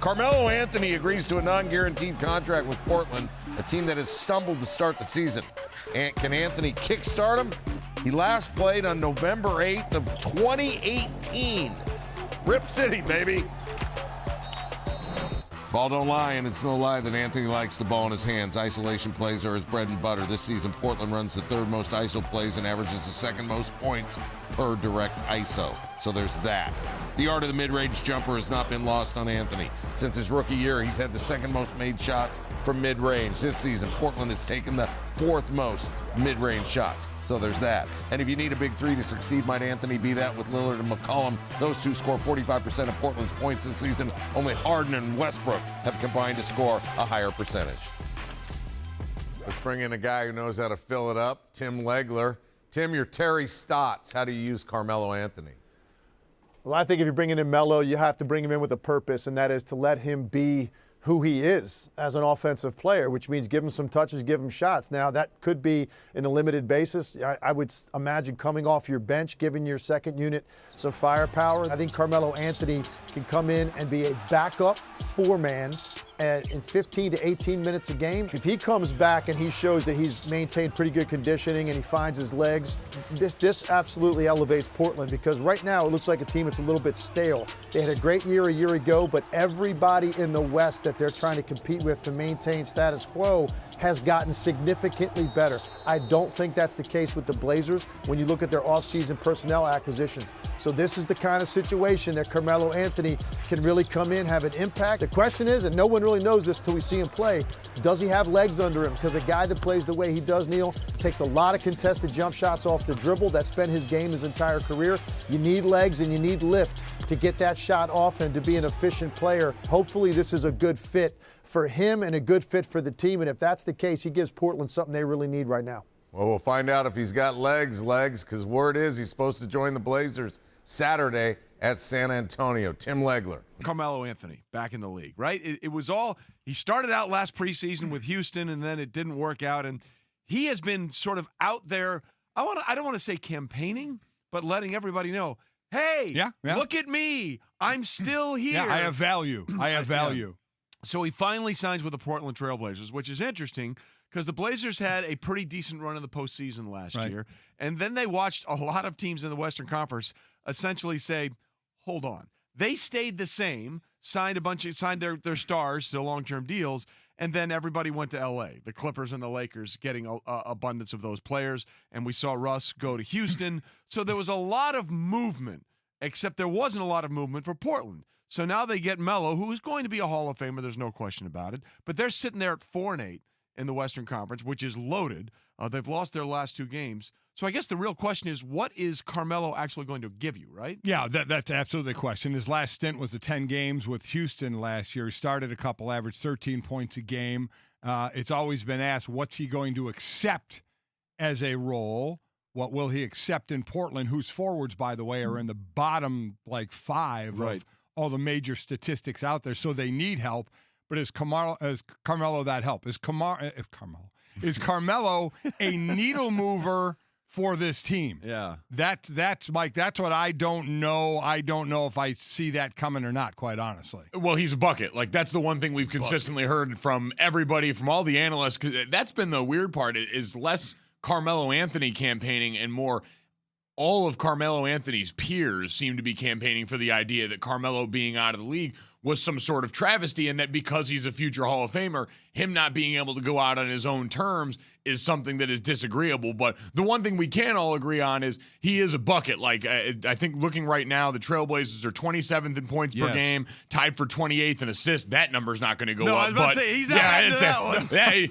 Carmelo Anthony agrees to a non-guaranteed contract with Portland, a team that has stumbled to start the season. And can Anthony kickstart him? He last played on November 8th of 2018. Rip City, baby. Ball don't lie, and it's no lie that Anthony likes the ball in his hands. Isolation plays are his bread and butter. This season, Portland runs the third most ISO plays and averages the second most points per direct ISO. So there's that. The art of the mid-range jumper has not been lost on Anthony. Since his rookie year, he's had the second most made shots from mid-range. This season, Portland has taken the fourth most mid-range shots. So there's that. And if you need a big three to succeed, might Anthony be that with Lillard and McCollum? Those two score 45% of Portland's points this season. Only Harden and Westbrook have combined to score a higher percentage. Let's bring in a guy who knows how to fill it up, Tim Legler. Tim, you're Terry Stotts. How do you use Carmelo Anthony? Well, I think if you're bringing in Melo, you have to bring him in with a purpose, and that is to let him be who he is as an offensive player, which means give him some touches, give him shots. Now, that could be in a limited basis. I would imagine coming off your bench, giving your second unit some firepower. I think Carmelo Anthony can come in and be a backup four-man in 15 to 18 minutes a game. If he comes back and he shows that he's maintained pretty good conditioning and he finds his legs, this absolutely elevates Portland, because right now it looks like a team that's a little bit stale. They had a great year a year ago, but everybody in the West that they're trying to compete with to maintain status quo has gotten significantly better. I don't think that's the case with the Blazers when you look at their offseason personnel acquisitions. So this is the kind of situation that Carmelo Anthony can really come in, have an impact. The question is, and no one really knows this till we see him play, does he have legs under him? Because a guy that plays the way he does, Neil, takes a lot of contested jump shots off the dribble. That's been his game his entire career. You need legs and you need lift to get that shot off and to be an efficient player. Hopefully this is a good fit for him and a good fit for the team. And if that's the case, he gives Portland something they really need right now. Well, we'll find out if he's got legs, because word is he's supposed to join the Blazers Saturday at San Antonio. Tim Legler. Carmelo Anthony back in the league, right? It was all, he started out last preseason with Houston, and then it didn't work out. And he has been sort of out there, I don't want to say campaigning, but letting everybody know, hey, look at me. I'm still here. Yeah, I have value. I have value. So he finally signs with the Portland Trail Blazers, which is interesting because the Blazers had a pretty decent run in the postseason last year. And then they watched a lot of teams in the Western Conference essentially say, hold on. They stayed the same, signed their stars to long-term deals, and then everybody went to L.A., the Clippers and the Lakers getting a abundance of those players. And we saw Russ go to Houston. So there was a lot of movement, except there wasn't a lot of movement for Portland. So now they get Melo, who is going to be a Hall of Famer. There's no question about it. But they're sitting there at 4-8 in the Western Conference, which is loaded. They've lost their last two games. So I guess the real question is, what is Carmelo actually going to give you, right? Yeah, that's absolutely the question. His last stint was the 10 games with Houston last year. He started a couple, averaged 13 points a game. It's always been asked, what's he going to accept as a role? What will he accept in Portland, whose forwards, by the way, are in the bottom, five of all the major statistics out there, so they need help. But is Carmelo that help? Is Carmelo a needle mover for this team? Yeah. That's Mike, that's what I don't know. I don't know if I see that coming or not, quite honestly. Well, he's a bucket. That's the one thing we've consistently heard from everybody, from all the analysts. 'Cause that's been the weird part, is less Carmelo Anthony campaigning and more all of Carmelo Anthony's peers seem to be campaigning for the idea that Carmelo being out of the league was some sort of travesty, and that because he's a future Hall of Famer, him not being able to go out on his own terms is something that is disagreeable. But the one thing we can all agree on is he is a bucket. I think looking right now, the Trailblazers are 27th in points per game, tied for 28th in assists. That number's not going to go up. I was about to say, he's not adding to that one.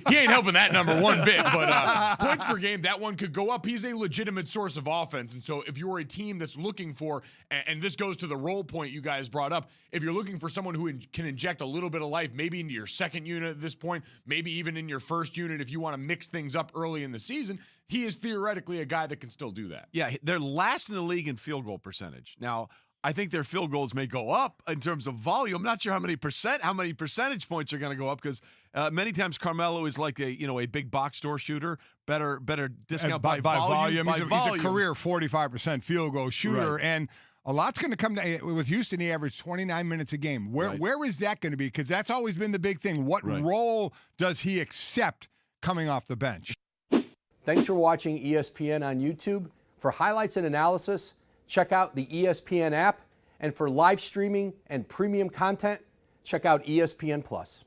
He ain't helping that number one bit. But points per game, that one could go up. He's a legitimate source of offense. And so if you're a team that's looking for, and this goes to the role point you guys brought up, if you're looking for someone who can inject a little bit of life, maybe into your second unit at this point, maybe even in your first unit if you want to mix things up early in the season, he is theoretically a guy that can still do that. Yeah, they're last in the league in field goal percentage. Now, I think their field goals may go up in terms of volume. I'm not sure how many percentage points are going to go up, because many times Carmelo is like a big box store shooter, better discount by volume. He's a career 45% field goal shooter, and A lot's going to come to, with Houston. He averaged 29 minutes a game. Where is that going to be? Because that's always been the big thing. What role does he accept coming off the bench? Thanks for watching ESPN on YouTube. For highlights and analysis, check out the ESPN app. And for live streaming and premium content, check out ESPN Plus.